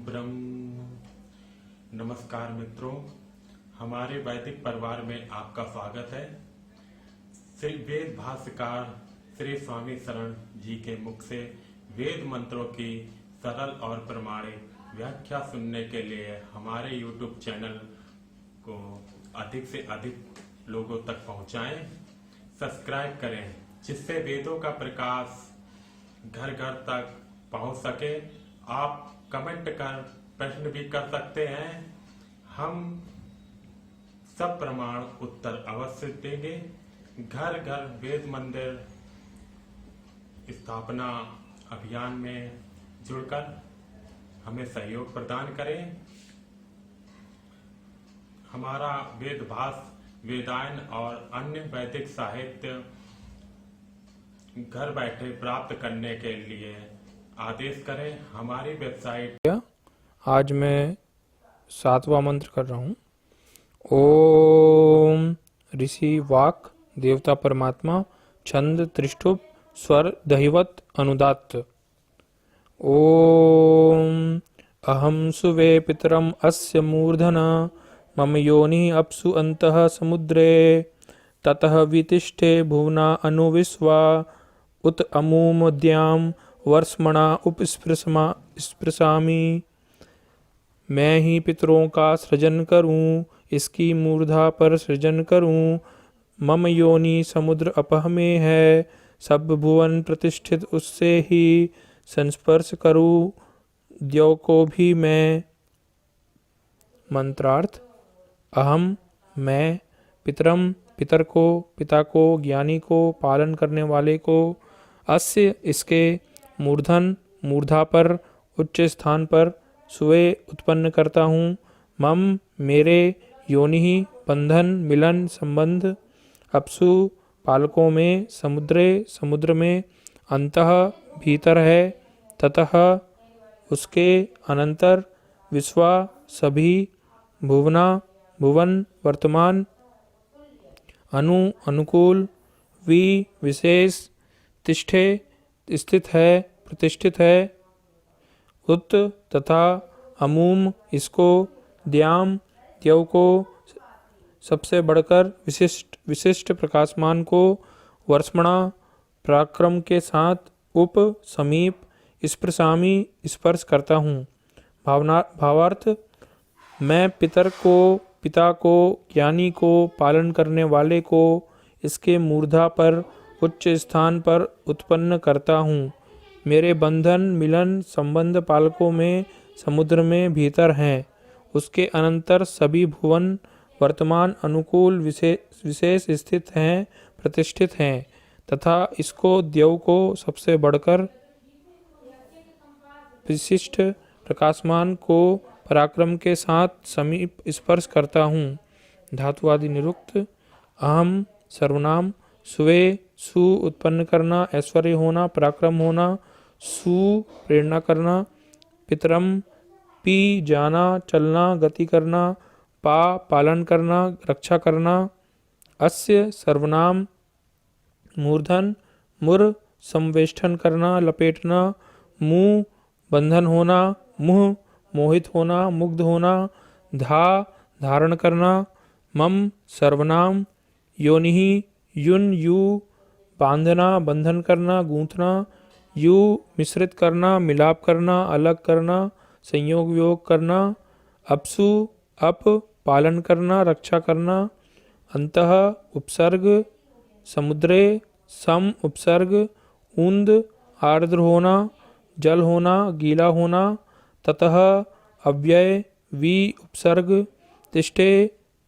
ब्रह्म। नमस्कार मित्रों, हमारे वैदिक परिवार में आपका स्वागत है। श्री वेद भाष्यकार श्री स्वामी शरण जी के मुख से वेद मंत्रों की सरल और प्रमाणिक व्याख्या सुनने के लिए हमारे YouTube चैनल को अधिक से अधिक लोगों तक पहुंचाएं, सब्सक्राइब करें, जिससे वेदों का प्रकाश घर घर तक पहुंच सके। आप कमेंट कर प्रश्न भी कर सकते हैं, हम सब प्रमाण उत्तर अवश्य देंगे। घर घर वेद मंदिर स्थापना अभियान में जुड़कर हमें सहयोग प्रदान करें। हमारा वेद भाष्य, वेदायन और अन्य वैदिक साहित्य घर बैठे प्राप्त करने के लिए आदेश करें। हमारी वेबसाइट। आज मैं 7वां मंत्र कर रहा हूँ। ओम ऋषि वाक देवता परमात्मा छंद त्रिष्टुप स्वर दहिवत अनुदात्त। ओम अहम सुवे पितरम अस्य मूर्धन मम योनि अप्सु अंतः समुद्रे ततः वितिष्ठे भुवना अनुविश्वा उत अमूमद्याम वर्ष्मणा उपस्पृशामि। मैं ही पितरों का सृजन करूं, इसकी मूर्धा पर सृजन करूं। मम योनि समुद्र अपह में है, सब भुवन प्रतिष्ठित उससे ही संस्पर्श करूं द्यौ को भी मैं। मंत्रार्थ। अहम मैं, पितरम पितर को, पिता को, ज्ञानी को, पालन करने वाले को, अस्य इसके, मूर्धन मूर्धा पर, उच्च स्थान पर, सुवे उत्पन्न करता हूँ। मम मेरे, योनि बंधन मिलन संबंध, अपसु पालकों में, समुद्रे समुद्र में, अंतः भीतर है, ततः उसके अनंतर, विश्वा सभी, भुवना भुवन वर्तमान, अनुकूल, विशेष, तिष्ठे स्थित है, प्रतिष्ठित है, उत तथा, अमूम इसको, द्याम द्यौ को, सबसे बढ़कर, विशिष्ट प्रकाशमान को, वर्ष्मणा पराक्रम के साथ, उप समीप, स्पृशामि स्पर्श करता हूँ। भावार्थ। मैं पितर को, पिता को, ज्ञानी को, पालन करने वाले को, इसके मूर्धा पर, उच्च स्थान पर उत्पन्न करता हूँ। मेरे बंधन मिलन संबंध पालकों में, समुद्र में भीतर हैं। उसके अनंतर सभी भुवन वर्तमान, अनुकूल, विशेष स्थित हैं, प्रतिष्ठित हैं, तथा इसको द्यौ को सबसे बढ़कर, विशिष्ट प्रकाशमान को, पराक्रम के साथ समीप स्पर्श करता हूँ। धातु आदि निरुक्त। अहम सर्वनाम। सुवे सु उत्पन्न करना, ऐश्वर्य होना, पराक्रम होना। सु प्रेरणा करना। पितरम पी जाना, चलना, गति करना। पा पालन करना, रक्षा करना। अस्य सर्वनाम। मूर्धन मुर संवेष्टन करना, लपेटना। मुंह बंधन होना, मुह मोहित होना, मुग्ध होना। धा धारण करना। मम सर्वनाम। योनि युन यु बांधना, बंधन करना, गूंथना। यु मिश्रित करना, मिलाप करना, अलग करना, संयोग वियोग करना। अपसु अप पालन करना, रक्षा करना। अंतः उपसर्ग। समुद्रे सम उपसर्ग। ऊंद आर्द्र होना, जल होना, गीला होना। ततः अव्यय वि उपसर्ग। तिष्ठे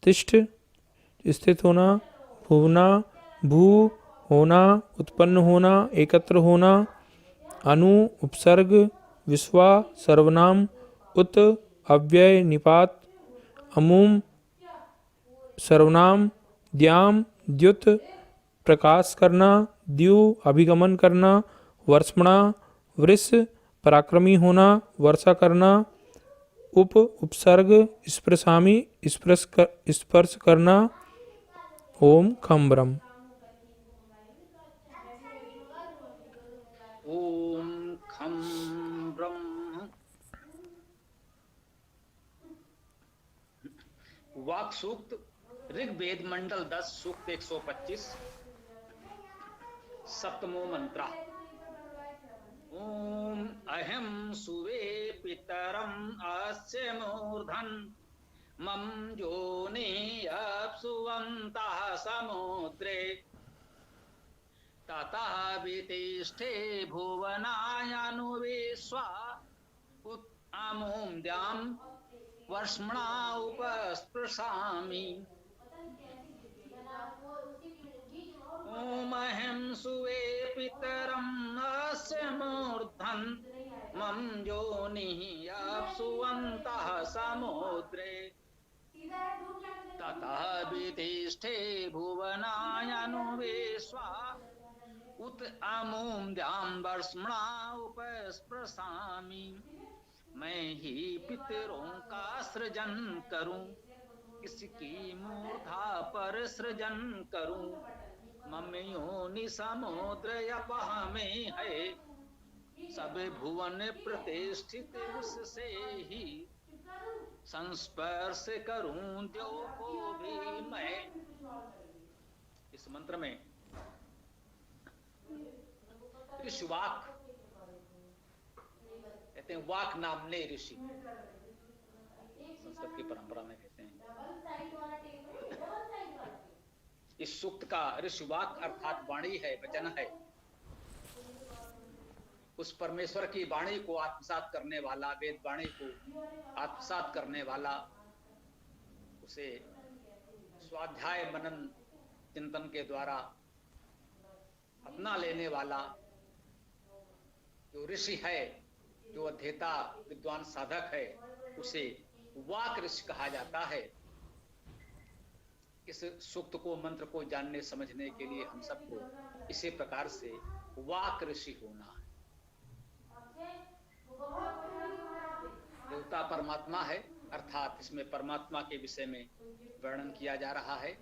तिष्ठ स्थित होना। भुवना भू होना, उत्पन्न होना, एकत्र होना। अनु उपसर्ग। विश्वा सर्वनाम। उत अव्यय निपात। अमुम सर्वनाम। द्याम द्युत प्रकाश करना, द्यु अभिगमन करना। वर्ष्मणा वृष पराक्रमी होना, वर्षा करना। उप उपसर्ग। स्पृशामि स्पर्श करना। ओम खम ब्रह्म। ओम खम ब्रह्म। वाक सूक्त ऋग्वेद मंडल 10 सूक्त 125 सप्तमो मंत्र। ओम अहम सुवे पितरम अस्य मूर्धन मम योनि अप्सुवन्तः समुद्रे ततः वितिष्ठे भुवनायनुविश्वा उत अमुं द्यां वर्ष्मणा उपस्पृशामि। ओम अहं सुवे पितरम् अस्य मूर्धन् मम योनिः अप्सुवन्तः समुद्रे ततः वितिष्ठे भुवनायनुविश्वा उत अमुं द्यां वर्ष्मणा उपस्पृशामि। मैं ही पितरों का सृजन करूं, किसकी मूर्धा पर सृजन करूं। मम योनि समुद्र यपह में है, सब भुवन प्रतिष्ठित उससे ही संस्पर्श करूं देव को भी मैं। इस मंत्र में ऋषिवाक कहते हैं, वाक नामने ऋषि, संस्कृत की परंपरा में कहते हैं। इस सूक्त का ऋषिवाक अर्थात वाणी है, वचन है। उस परमेश्वर की वाणी को आत्मसात करने वाला, वेद वाणी को आत्मसात करने वाला, उसे स्वाध्याय मनन चिंतन के द्वारा अपना लेने वाला जो ऋषि है, जो अध्येता विद्वान साधक है, उसे वाक ऋषि कहा जाता है। इस सूक्त को, मंत्र को जानने समझने के लिए हम सबको इसी प्रकार से वाक ऋषि होना है। देवता परमात्मा है, अर्थात इसमें परमात्मा के विषय में वर्णन किया जा रहा है,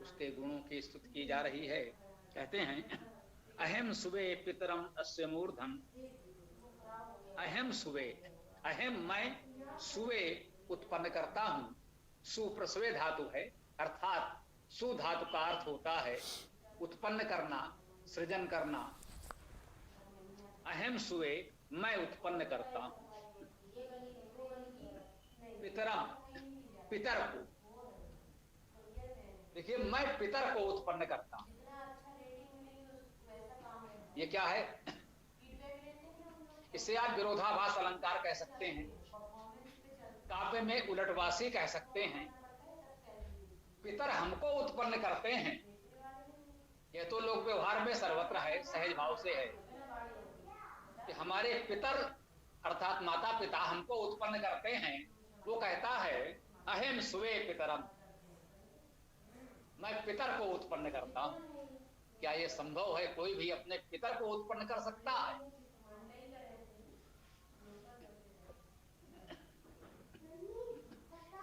उसके गुणों की स्तुति की जा रही है। कहते हैं, अहम सुवे पितरम अस्य मूर्धन। अहम सुवे, अहम मैं, सुवे उत्पन्न करता हूं। सुप्रसवे धातु है, अर्थात सु धातु का अर्थ होता है उत्पन्न करना, सृजन करना। अहम सुवे, मैं उत्पन्न करता हूं। पितरम, पितर को, देखिए मैं पितर को उत्पन्न करता हूं। ये क्या है? इसे आप विरोधाभास अलंकार कह सकते हैं, काव्य में उलटवासी कह सकते हैं। पितर हमको उत्पन्न करते हैं, यह तो लोक व्यवहार में सर्वत्र है, सहज भाव से है कि हमारे पितर अर्थात माता पिता हमको उत्पन्न करते हैं। वो कहता है अहम सुवे पितरम, मैं पितर को उत्पन्न करता हूं। क्या यह संभव है? कोई भी अपने पितर को उत्पन्न कर सकता है?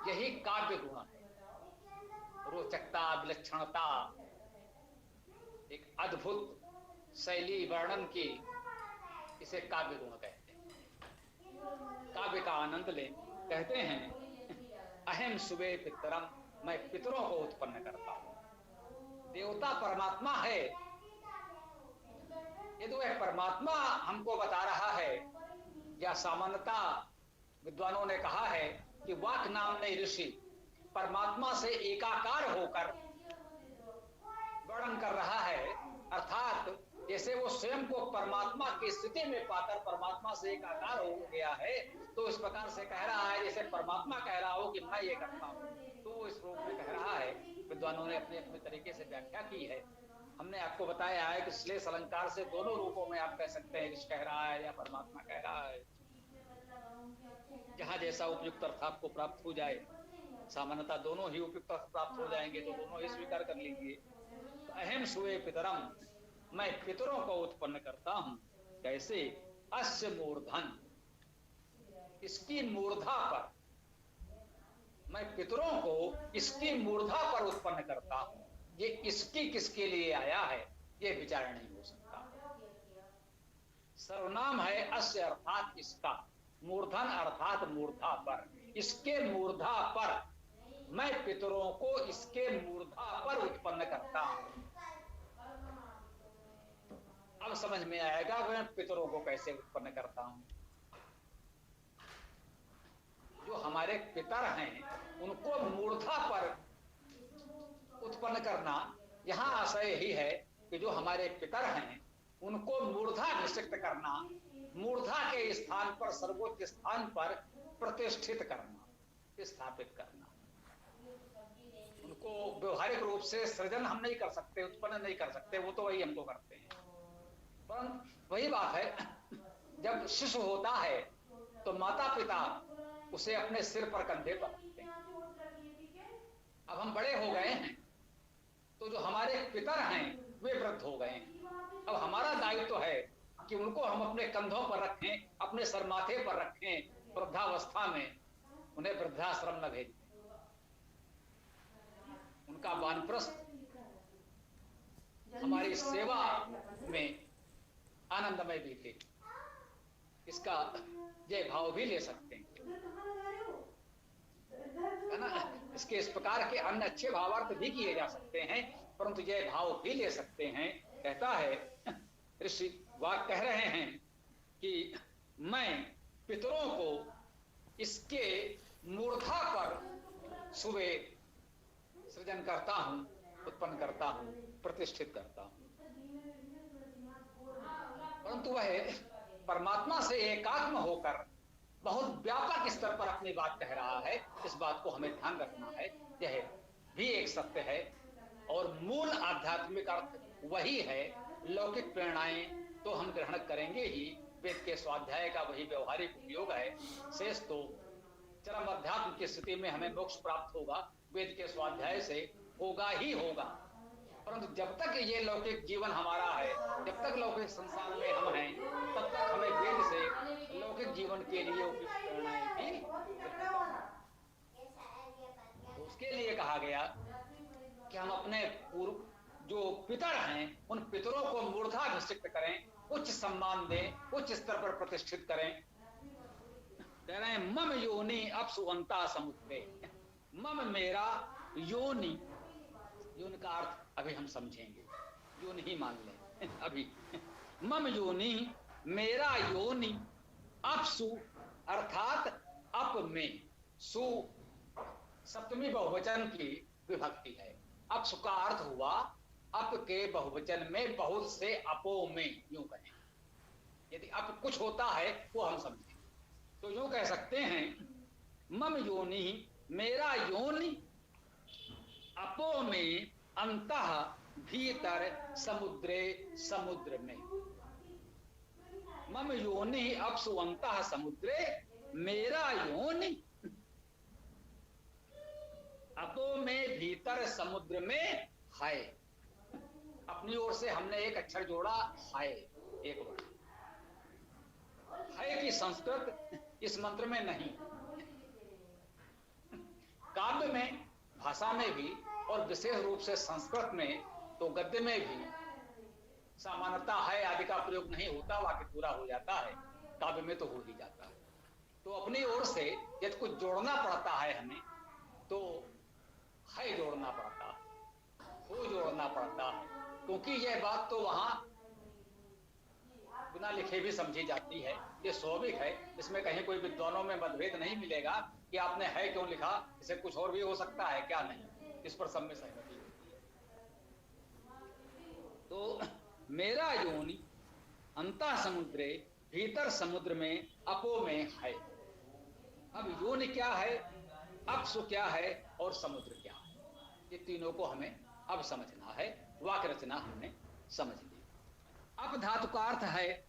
यही काव्य गुण है, रोचकता, विलक्षणता, एक अद्भुत शैली वर्णन की, इसे काव्य गुण कहते हैं। काव्य का आनंद ले। कहते हैं अहम सुवे पितरम, मैं पितरों को उत्पन्न करता हूं। देवता परमात्मा है, ये तो वह परमात्मा हमको बता रहा है। या सामान्यता विद्वानों ने कहा है कि वाक नाम ने ऋषि परमात्मा से एकाकार होकर वर्णन कर रहा है, अर्थात जैसे वो स्वयं को परमात्मा की स्थिति में पाकर परमात्मा से एकाकार हो गया है, तो इस प्रकार से कह रहा है जैसे परमात्मा कह रहा हो कि मैं ये करता हूं। तो इस रूप में कह रहा है। विद्वानों ने अपने अपने तरीके से व्याख्या की है। हमने आपको बताया है कि श्लेष अलंकार से दोनों रूपों में आप कह सकते हैं, ऋषि कह रहा है या परमात्मा कह रहा है। जहां जैसा उपयुक्त अर्थ आपको प्राप्त हो जाए, सामान्यतः दोनों ही उपयुक्त अर्थ प्राप्त हो जाएंगे तो दोनों ही स्वीकार कर लीजिए। तो अहम सुवे पितरम, मैं पितरों को उत्पन्न करता हूं। कैसे? अस्य मूर्धन, इसकी मूर्धा पर, मैं पितरों को इसकी मूर्धा पर उत्पन्न करता हूं। ये इसकी किसके लिए आया है, ये विचार नहीं हो सकता। सर्वनाम है अस्य अर्थात इसका, मूर्धन अर्थात मूर्धा पर, इसके मूर्धा पर मैं पितरों को इसके मूर्धा पर उत्पन्न करता हूं। अब समझ में आएगा मैं पितरों को कैसे उत्पन्न करता हूं। जो हमारे पितर हैं उनको मूर्धा पर उत्पन्न करना, यहां आशय यही है कि जो हमारे पितर हैं उनको मूर्धा निश्चित करना, मूर्धा के स्थान पर, सर्वोच्च स्थान पर प्रतिष्ठित करना, स्थापित करना। उनको व्यवहारिक रूप से सृजन हम नहीं कर सकते, उत्पन्न नहीं कर सकते, वो तो वही हमको करते हैं। परंतु वही बात है, जब शिशु होता है तो माता पिता उसे अपने सिर पर, कंधे पर रखते हैं। अब हम बड़े हो गए हैं तो जो हमारे पितर हैं वे वृद्ध हो गए हैं। अब हमारा दायित्व तो है कि उनको हम अपने कंधों पर रखें, अपने सरमाथे पर रखें, वृद्धावस्था में उन्हें वृद्धाश्रम न भेजें। उनका वानप्रस्थ हमारी सेवा में आनंदमय भी थे, इसका जय भाव भी ले सकते हैं, है ना। इसके इस प्रकार के अन्य अच्छे भावार्थ भी किए जा सकते हैं, परंतु जय भाव भी ले सकते हैं। कहता है ऋषि वाक कह रहे हैं कि मैं पितरों को इसके मूर्धा पर सुबह सृजन करता हूं, उत्पन्न करता हूं, प्रतिष्ठित करता हूं। परंतु वह परमात्मा से एकात्म होकर बहुत व्यापक स्तर पर अपनी बात कह रहा है। इस बात को हमें ध्यान रखना है। यह भी एक सत्य है और मूल आध्यात्मिक अर्थ वही है। लौकिक प्रेरणाएं तो हम ग्रहण करेंगे ही, वेद के स्वाध्याय का वही व्यवहारिक उपयोग है। शेष तो चरम अध्यात्म की स्थिति में हमें मोक्ष प्राप्त होगा, वेद के स्वाध्याय से होगा ही होगा। परंतु जब तक ये लौकिक जीवन हमारा है, जब तक लौकिक संसार में हम हैं, तब तक हमें वेद से लौकिक जीवन के लिए उपयुक्त प्रेरणाएं भी, तो उसके लिए कहा गया कि हम अपने पूर्व जो पितर हैं उन पितरों को मूर्धा निश्चित करें, उच्च सम्मान दें, उच्च स्तर पर प्रतिष्ठित करें। कह रहे हैं मम योनि अपसुवंता समुद्रे। मम मेरा योनि, योनि का अर्थ अभी हम समझेंगे, योनि ही मान लें अभी। मम योनि मेरा योनि अपसु अर्थात अप में, सु सप्तमी बहुवचन की विभक्ति है। अपसु का अर्थ हुआ अप के बहुवचन में बहुत से अपो में, यूं कहें। यदि अप कुछ होता है वो हम समझें तो यूं कह सकते हैं मम योनि मेरा योनि अपो में अंतः भीतर समुद्रे समुद्र में। मम योनि अपसु अंतः समुद्रे, मेरा योनि अपो में भीतर समुद्र में है। अपनी ओर से हमने एक अक्षर जोड़ा, है, एक वर्ड है कि संस्कृत इस मंत्र में नहीं। काव्य में, भाषा में भी और विशेष रूप से संस्कृत में तो गद्य में भी सामान्यता है आदि का प्रयोग नहीं होता, वाक्य पूरा हो जाता है। काव्य में तो हो ही जाता है। तो अपनी ओर से यदि कुछ जोड़ना पड़ता है हमें तो है जोड़ना पड़ता है, हो जोड़ना पड़ता है, क्योंकि यह बात तो वहां बिना लिखे भी समझी जाती है। ये स्वाभाविक है, इसमें कहीं कोई विद्वानों में मतभेद नहीं मिलेगा कि आपने है क्यों लिखा, इसे कुछ और भी हो सकता है क्या, नहीं, इस पर सब में सहमति होती है। तो मेरा योनि अंतः समुद्रे, भीतर समुद्र में, अपो में है। अब योनि क्या है, अपसु क्या है और समुद्र क्या है, ये तीनों को हमें अब समझना है। वाक्य रचना हमने समझ ली। अप धातु का अर्थ है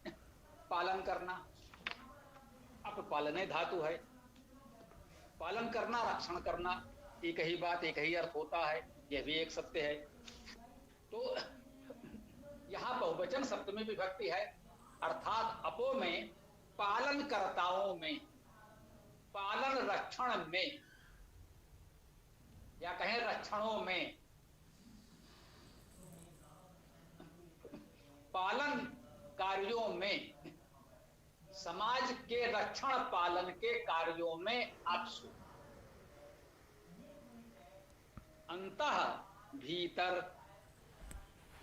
पालन करना। अप पालने धातु है, पालन करना, रक्षण करना, एक ही बात, एक ही अर्थ होता है। यह भी एक सत्य है। तो यहां बहुवचन सप्तमी विभक्ति है, अर्थात अपो में पालनकर्ताओं में, पालन रक्षण में, या कहें रक्षणों में, पालन कार्यों में, समाज के रक्षण पालन के कार्यों में अपसु। अंतः भीतर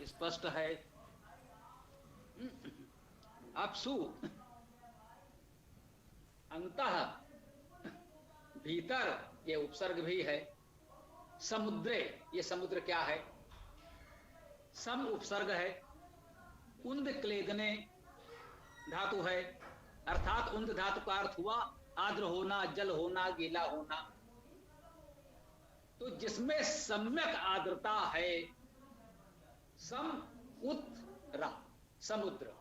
स्पष्ट है। अपसु अंतः भीतर ये उपसर्ग भी है। समुद्रे ये समुद्र क्या है? सम उपसर्ग है। उन्द क्लेदने धातु है, अर्थात उन्द धातु का अर्थ हुआ आर्द्र होना, जल होना, गीला होना। तो जिसमें सम्यक आर्द्रता है, सम उत रा समुद्र,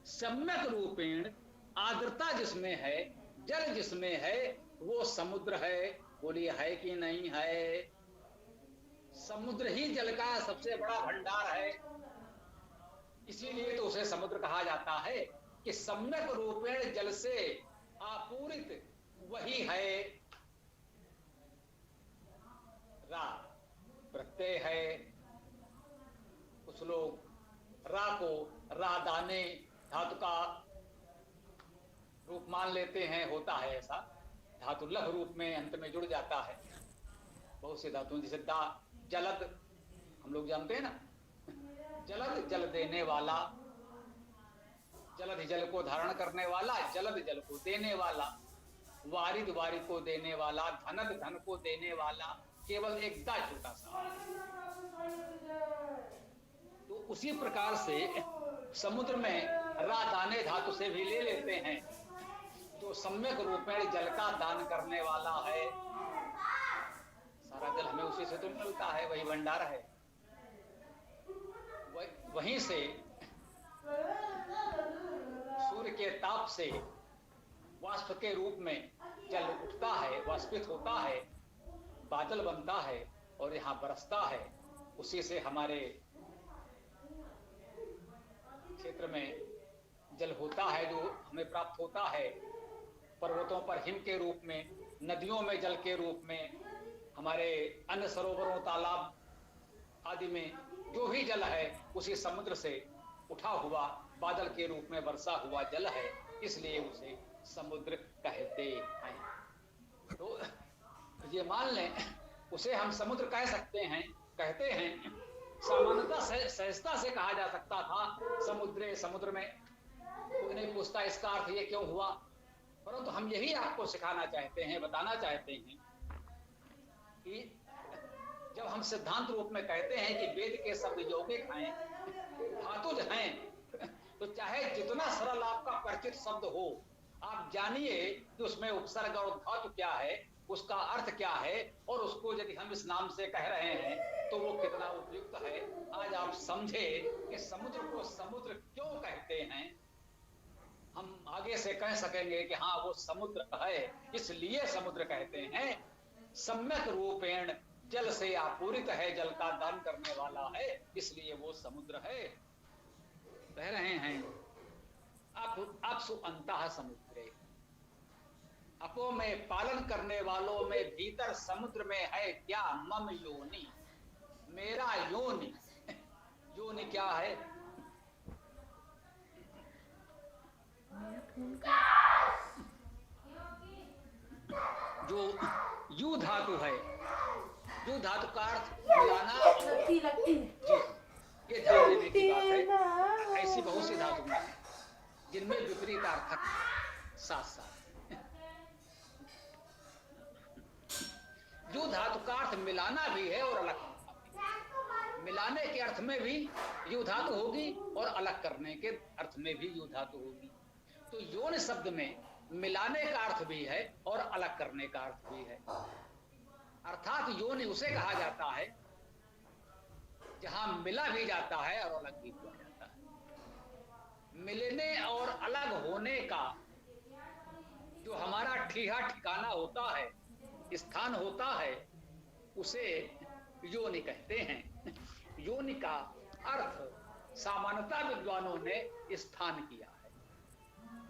सम्यक रूपेण आर्द्रता जिसमें है, जल जिसमें है, वो समुद्र है। बोलिए है कि नहीं है? समुद्र ही जल का सबसे बड़ा भंडार है, इसीलिए तो उसे समुद्र कहा जाता है कि सम्यक रूपेण जल से आपूरित वही है। रा प्रत्यय है। कुछ लोग रा को रादाने धातु का रूप मान लेते हैं, होता है ऐसा। धातु लघु रूप में अंत में जुड़ जाता है। बहुत से धातुओं जैसे दा जलद, हम लोग जानते हैं ना, जलद जल देने वाला, जलद जल को धारण करने वाला, जलद जल को देने वाला, वारिद वारिद को देने वाला, धनद धन को देने वाला, केवल एक दा छोटा सा। तो उसी प्रकार से समुद्र में रा दाने धातु से भी ले लेते हैं, जो सम्यक रूप में जल का दान करने वाला है। सारा जल हमें उसी से तो मिलता है, वही भंडार है। वहीं से सूर्य के ताप से वाष्प के रूप में जल उठता है, वाष्पित होता है, बादल बनता है और यहाँ बरसता है। उसी से हमारे क्षेत्र में जल होता है, जो हमें प्राप्त होता है। पर्वतों पर हिम के रूप में, नदियों में जल के रूप में, हमारे अन्य सरोवरों, तालाब आदि में जो भी जल है उसी समुद्र से उठा हुआ बादल के रूप में वर्षा हुआ जल है, इसलिए उसे समुद्र कहते हैं। तो ये मान लें, उसे हम समुद्र कह सकते हैं, कहते हैं। सामान्यतः सहजता से कहा जा सकता था समुद्रे, समुद्र में। कोई नहीं पूछता इसका अर्थ ये क्यों हुआ, परंतु हम यही आपको सिखाना चाहते हैं, बताना चाहते हैं कि जब हम सिद्धांत रूप में कहते हैं कि वेद के शब्द यौगिक हैं, धातुज हैं, तो चाहे जितना सरल आपका परिचित शब्द हो, आप जानिए कि उसमें उपसर्ग और धातु क्या है, उसका अर्थ क्या है, और उसको यदि हम इस नाम से कह रहे हैं तो वो कितना उपयुक्त है। आज आप समझे कि समुद्र को समुद्र क्यों कहते हैं। हम आगे से कह सकेंगे कि हाँ वो समुद्र है, इसलिए समुद्र कहते हैं। सम्यक रूपेण जल से आपूरित है, जल का दान करने वाला है, इसलिए वो समुद्र है। कह रहे हैं अपसु अंतः समुद्रे, अपो में पालन करने वालों में भीतर समुद्र में है क्या? मम योनि, मेरा योनि। योनि क्या है? जो यू धातु है, यू धातु का अर्थ मिलाना और जी, ये ध्यान देने की बात है। ऐसी बहुत सी धातु हैं जिनमें विपरीत अर्थक साथ साथ। यू धातु का अर्थ मिलाना भी है और अलग करना। मिलाने के अर्थ में भी यू धातु होगी और अलग करने के अर्थ में भी यू धातु होगी। तो योन शब्द में मिलाने का अर्थ भी है और अलग करने का अर्थ भी है। अर्थात योनि उसे कहा जाता है जहां मिला भी जाता है और अलग भी किया जाता है। मिलने और अलग होने का जो हमारा ठीहा ठिकाना होता है, स्थान होता है, उसे योनि कहते हैं। योनि का अर्थ सामान्यतः विद्वानों ने स्थान किया है।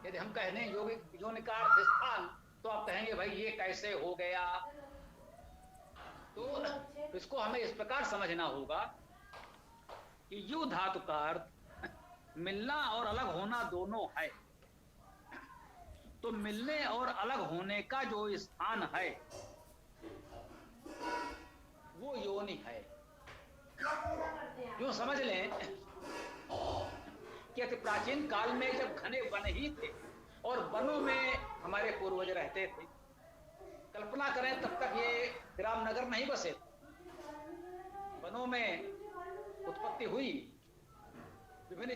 यदि हम कहने योनि का अर्थ स्थान, तो आप कहेंगे भाई ये कैसे हो गया। तो इसको हमें इस प्रकार समझना होगा कि यू धातु का अर्थ मिलना और अलग होना दोनों है। तो मिलने और अलग होने का जो स्थान है वो योनि है। यूं समझ लें कि अति प्राचीन काल में जब घने वन ही थे और वनों में हमारे पूर्वज रहते थे, कल्पना करें तब तक ये ग्राम नगर नहीं बसे थे। वनों में उत्पत्ति हुई विभिन्न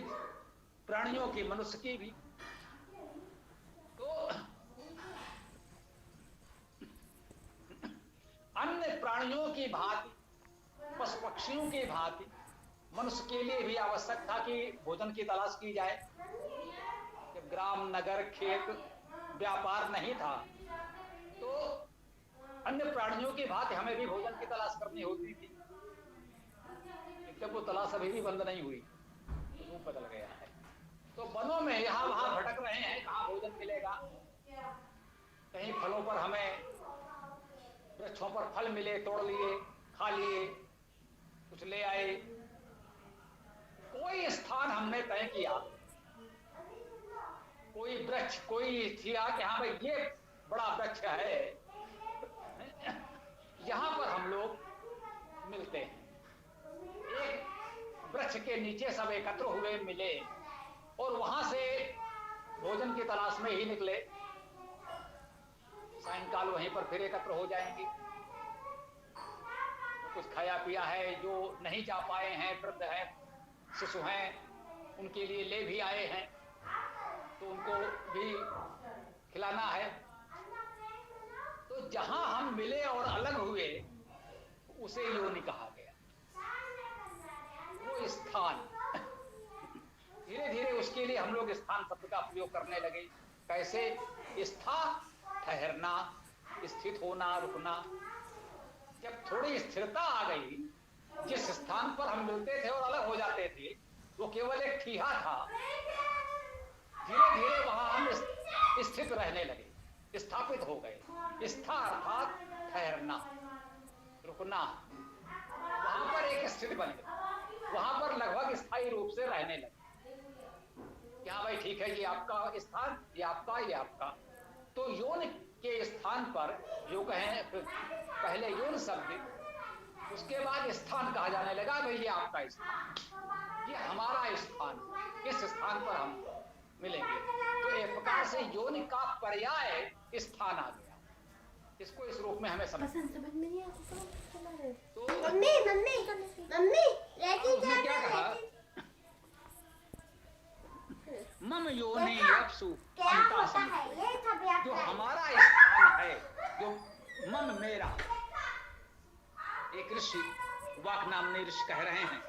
प्राणियों की, मनुष्य की भी। तो अन्य प्राणियों की भांति, पशु पक्षियों की भांति मनुष्य के लिए भी आवश्यक था कि भोजन की तलाश की जाए। जब ग्राम नगर खेत व्यापार नहीं था तो अन्य प्राणियों की भांति हमें भी भोजन की तलाश करनी होती थी। जब वो तलाश अभी भी बंद नहीं हुई तो रूप बदल गया है। तो वनों में यहाँ वहां भटक रहे हैं, कहाँ भोजन मिलेगा। कहीं फलों पर हमें, वृक्षों पर फल मिले, तोड़ लिए, खा लिए, कुछ ले आए। कोई स्थान हमने तय किया, कोई वृक्ष, कोई थिया कि हाँ भाई ये बड़ा वृक्ष है, यहां पर हम लोग मिलते हैं। एक वृक्ष के नीचे सब एकत्र हुए, मिले और वहां से भोजन की तलाश में ही निकले। सायंकाल वहीं पर फिर एकत्र हो जाएंगे। कुछ खाया पिया है, जो नहीं जा पाए हैं, वृद्ध हैं, शिशु हैं, उनके लिए ले भी आए हैं तो उनको भी खिलाना है। तो जहां हम मिले और अलग हुए उसे योनि कहा गया, वो स्थान। धीरे धीरे उसके लिए हम लोग स्थान शब्द का प्रयोग करने लगे। कैसे? स्था, ठहरना, स्थित होना, रुकना। जब थोड़ी स्थिरता आ गई, जिस स्थान पर हम मिलते थे और अलग हो जाते थे वो केवल एक ठीहा था, धीरे धीरे वहां हम स्थित रहने लगे, स्थापित हो गए। स्था अर्थात ठहरना, रुकना। वहां पर एक स्थिति बन गई, वहां पर लगभग स्थायी रूप से रहने लगे। क्या भाई ठीक है, ये आपका स्थान, ये आपका, ये आपका। तो योनि के स्थान पर जो कहें, पहले योनि शब्द, उसके बाद स्थान कहा जाने लगा। भाई ये आपका स्थान, ये हमारा स्थान, इस स्थान पर हम मिलेंगे। तो एक प्रकार से योनि का पर्याय स्थान आ गया। इसको इस रूप में हमें समझ में नहीं आता। तो मम्मी उसने क्या कहा? मम योनि अप्सु अंता समुद्र, जो हमारा स्थान है, जो मम मेरा। एक ऋषि, वाक नामने ऋषि कह रहे हैं,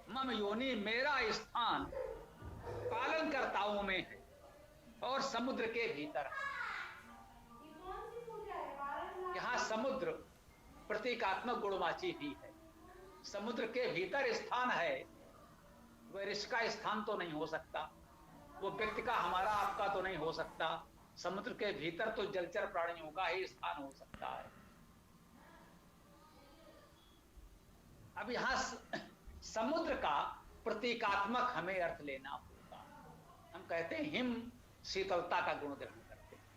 मम योनि मेरा स्थान पालनकर्ताओं में है और समुद्र के भीतर है। यहां समुद्र प्रतीकात्मक गुणवाची भी है। समुद्र के भीतर स्थान है, वह ऋषि का स्थान तो नहीं हो सकता, वो व्यक्ति का, हमारा, आपका तो नहीं हो सकता। समुद्र के भीतर तो जलचर प्राणियों का ही स्थान हो सकता है। अब यहां समुद्र का प्रतीकात्मक हमें अर्थ लेना होगा। हम कहते हैं हिम शीतलता का गुण ग्रहण करते हैं।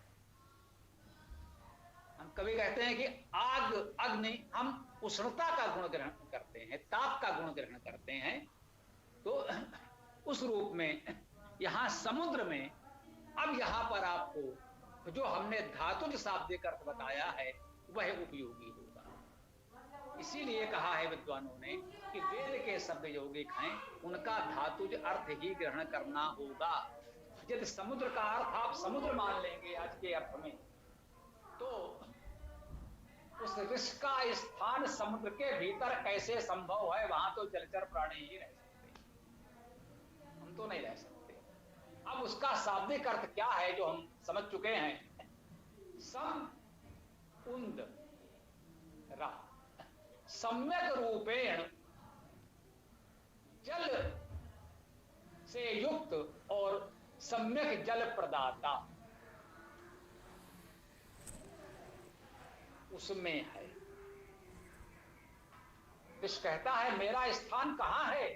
हम कभी कहते हैं कि आग, अग्नि, हम उष्णता का गुण ग्रहण करते हैं, ताप का गुण ग्रहण करते हैं। तो उस रूप में यहां समुद्र में, अब यहां पर आपको जो हमने धातुज शाब्दिक अर्थ बताया है वह उपयोगी होगा। इसीलिए कहा है विद्वानों ने कि वेद के शब्द यौगिक हैं, उनका धातुज अर्थ ही ग्रहण करना होगा। यदि समुद्र का अर्थ आप समुद्र मान लेंगे आज के अर्थ में, तो उस ऋषि का स्थान समुद्र के भीतर कैसे संभव है? वहां तो जलचर प्राणी ही रह सकते हैं, हम तो नहीं रह सकते। अब उसका शाब्दिक अर्थ क्या है जो हम समझ चुके हैं? सम उन्द रा, सम्यक रूपेण जल से युक्त और सम्यक जल प्रदाता उसमें है। ऋषि कहता है मेरा स्थान कहां है?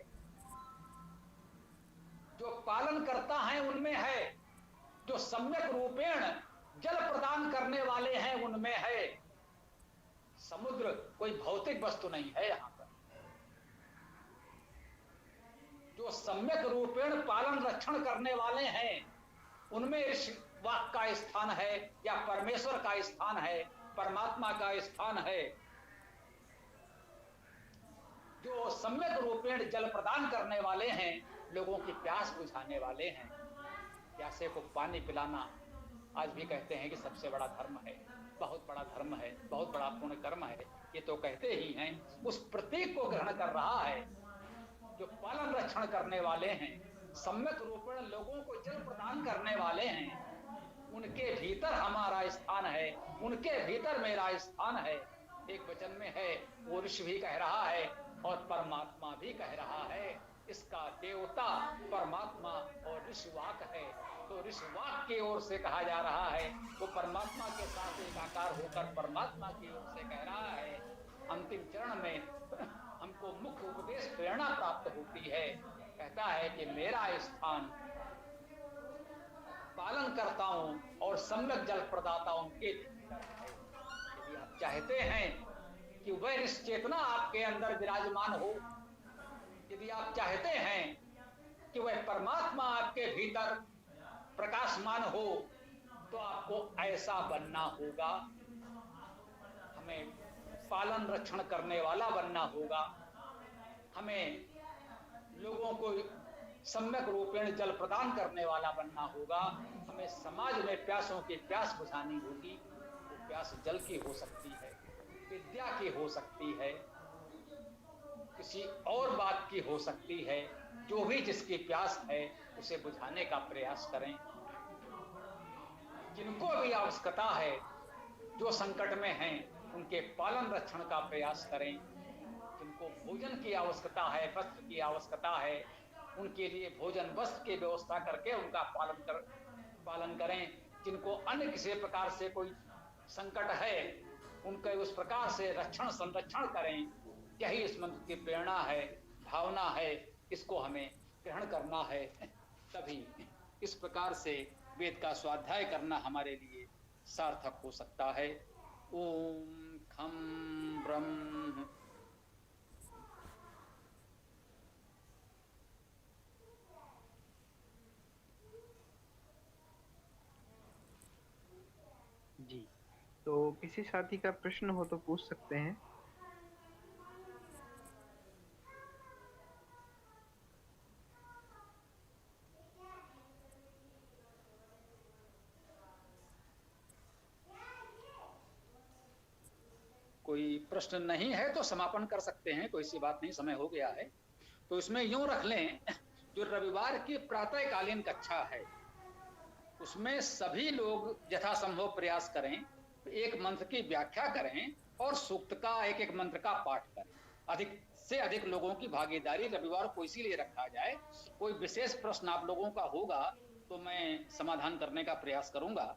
जो पालन करता है उनमें है, जो सम्यक रूपेण जल प्रदान करने वाले हैं उनमें है। समुद्र कोई भौतिक वस्तु नहीं है। यहाँ पर जो सम्यक रूपेण पालन रक्षण करने वाले हैं उनमें ऋषि वाक का स्थान है या परमेश्वर का स्थान है, परमात्मा का स्थान है। जो सम्यक रूपेण जल प्रदान करने वाले हैं, लोगों की प्यास बुझाने वाले हैं। प्यासे को पानी पिलाना आज भी कहते हैं कि सबसे बड़ा धर्म है, बहुत बड़ा धर्म है, बहुत बड़ा पुण्य कर्म है, ये तो कहते ही हैं। उस प्रतीक को ग्रहण कर रहा है जो पालन रक्षण करने वाले हैं, सम्यक रूपेण लोगों को जल प्रदान करने वाले हैं। उनके भीतर हमारा स्थान है, उनके भीतर मेरा स्थान है। एक वचन में है, वो ऋषि भी कह रहा है और परमात्मा भी कह रहा है। इसका देवता परमात्मा और ऋषिवाक है, तो ऋषिवाक की ओर से कहा जा रहा है। वो परमात्मा के साथ एकाकार होकर परमात्मा की ओर से कह रहा है। अंतिम चरण में हमको मुख्य उपदेश प्रेरणा प्राप्त होती है। कहता है कि मेरा स्थान पालन करताओं और सम्यक जल प्रदाताओं के भीतर है। यदि आप चाहते हैं कि वह इस चेतना आपके अंदर विराजमान हो, यदि आप चाहते हैं कि वह परमात्मा आपके भीतर प्रकाशमान हो, तो आपको ऐसा बनना होगा। हमें पालन रक्षण करने वाला बनना होगा। हमें लोगों को सम्यक रूपेण जल प्रदान करने वाला बनना होगा। हमें समाज में प्यासों की प्यास बुझानी होगी। वो प्यास जल की हो सकती है, विद्या की हो सकती है, किसी और बात की हो सकती है। जो भी जिसकी प्यास है उसे बुझाने का प्रयास करें। जिनको भी आवश्यकता है, जो संकट में हैं, उनके पालन रक्षण का प्रयास करें। जिनको भोजन की आवश्यकता है, वस्त्र की आवश्यकता है, उनके लिए भोजन वस्त्र की व्यवस्था करके उनका पालन करें। जिनको अन्य किसी प्रकार से कोई संकट है, उनके उस प्रकार से रक्षण संरक्षण करें। यही इस मंत्र की प्रेरणा है, भावना है। इसको हमें ग्रहण करना है। तभी इस प्रकार से वेद का स्वाध्याय करना हमारे लिए सार्थक हो सकता है। ओम खम ब्रह्म। जी, तो किसी साथी का प्रश्न हो तो पूछ सकते हैं। कोई प्रश्न नहीं है तो समापन कर सकते हैं, कोई सी बात नहीं, समय हो गया है। तो इसमें यूं रख लें, जो रविवार की प्रातःकालीन कक्षा है उसमें सभी लोग यथासंभव प्रयास करें, एक मंत्र की व्याख्या करें और सूक्त का एक एक मंत्र का पाठ करें। अधिक से अधिक लोगों की भागीदारी रविवार को इसीलिए रखा जाए। कोई विशेष प्रश्न आप लोगों का होगा तो मैं समाधान करने का प्रयास करूंगा,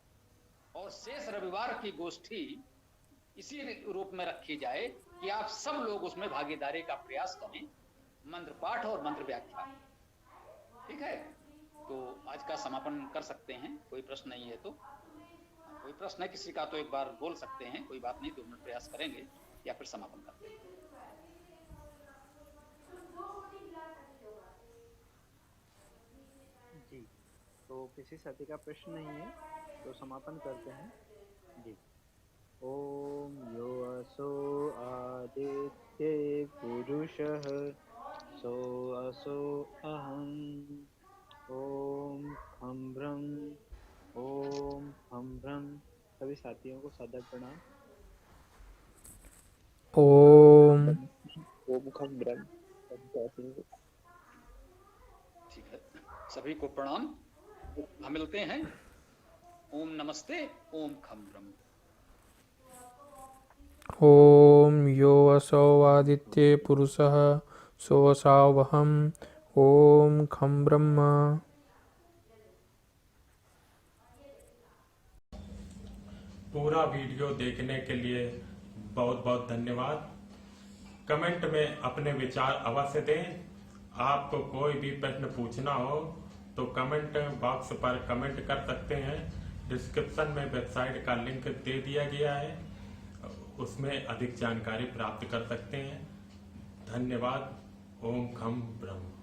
और शेष रविवार की गोष्ठी इसी रूप में रखी जाए कि आप सब लोग उसमें भागीदारी का प्रयास करें, मंत्र पाठ और मंत्र व्याख्या। ठीक है, तो आज का समापन कर सकते हैं। कोई प्रश्न नहीं है तो, कोई प्रश्न है किसी का तो एक बार बोल सकते हैं, कोई बात नहीं, 2 मिनट प्रयास करेंगे या फिर समापन करते हैं। जी, तो किसी साथी का प्रश्न नहीं है तो समापन करते हैं। जी, ओम यो असो आदित्ये पुरुषः सो असो अहम्। ओम खम ब्रह्म, ओम खम ब्रह्म। सभी साथियों को सादर प्रणाम। ओम ओम खम ब्रह्म। ठीक है, सभी को प्रणाम। हम मिलते हैं। ओम नमस्ते, ओम खम ब्रह्म। ओम यो असौ आदित्ये पुरुषः सोऽसावहम्। ओम खं ब्रह्म। पूरा वीडियो देखने के लिए बहुत बहुत धन्यवाद। कमेंट में अपने विचार अवश्य दें। आपको कोई भी प्रश्न पूछना हो तो कमेंट बॉक्स पर कमेंट कर सकते हैं। डिस्क्रिप्शन में वेबसाइट का लिंक दे दिया गया है, उसमें अधिक जानकारी प्राप्त कर सकते हैं। धन्यवाद। ओम खम ब्रह्म।